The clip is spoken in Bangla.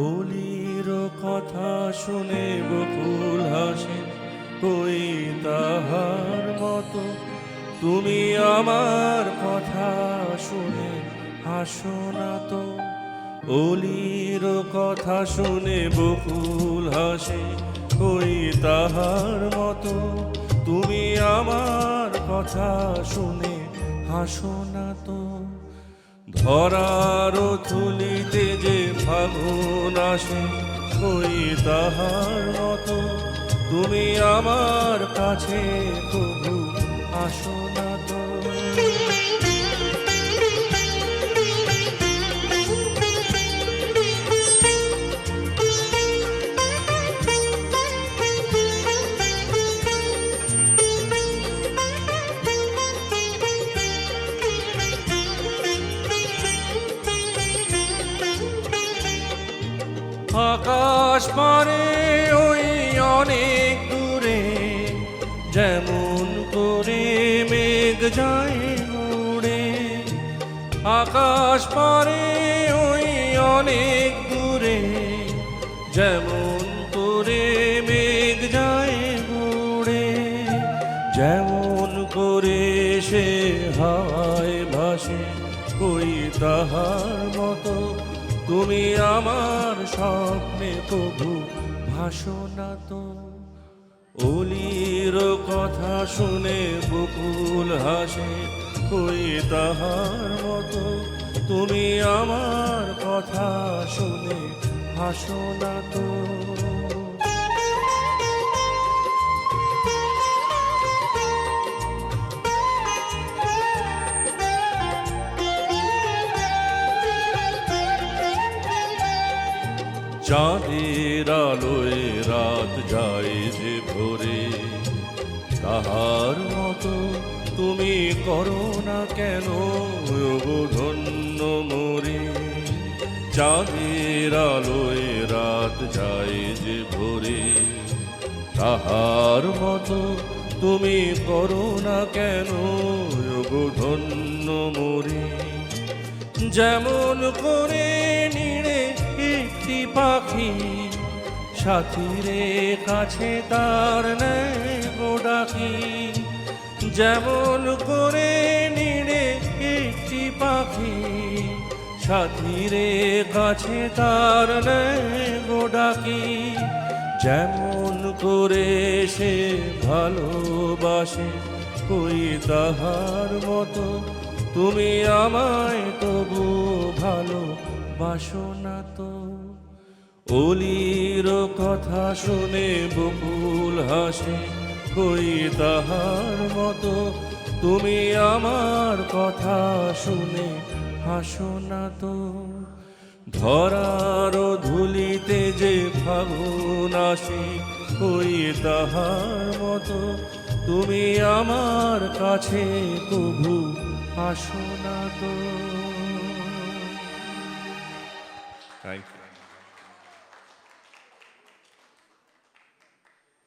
অলির কথা শুনে বকুল হাসে, কই তাহার মতো তুমি আমার কথা শুনে হাসো না তো। অলির কথা শুনে বকুল হাসে, কই তাহার মতো তুমি আমার কথা শুনে হাসো না তো। ধরার থুলিতে যে ফাগুন আসে, কই তাহার মতো তুমি আমার কাছে তবু আসো না তো। আকাশ পারে ওই অনেক দূরে, যেমন করে মেঘ যায় উড়ে। আকাশ পারে ওই অনেক দূরে, যেমন করে মেঘ যায় উড়ে। যেমন করে সে হাওয়ায় ভাসে, কই তাহার মতো তুমি আমার স্বপ্নে তবু ভাসো না তো। অলির কথা শুনে বকুল হাসে, কই তাহার মতো তুমি আমার কথা শুনে হাসো না তো। চাঁদের আলোয় রাত যায় যে ভোরে, তাহার মতো তুমি করো না কেন গো ধন্য মোরে। চাঁদের আলোয় রাত যায় যে ভোরে, তাহার মতো তুমি করো না কেন গো ধন্য মোরে। যেমন করে নিড়ে একটি পাখি সাথীরে কাছে তার নেয় গো ডাকি। যেমন করে নিড়ে একটি পাখি সাথীরে কাছে তার নেয় গো ডাকি। যেমন করে সে ভালোবাসে, কই তাহার মতো তুমি আমায় তবু ভালোবাসো না তো। অলির কথা শুনে বকুল হাসে, কই তাহার মতো তুমি আমার কথা শুনে হাসো না তো। ধরার ধুলিতে যে ফাগুন আসে, কই তাহার মতো তুমি আমার কাছে তবু আসো না তো। Thank you.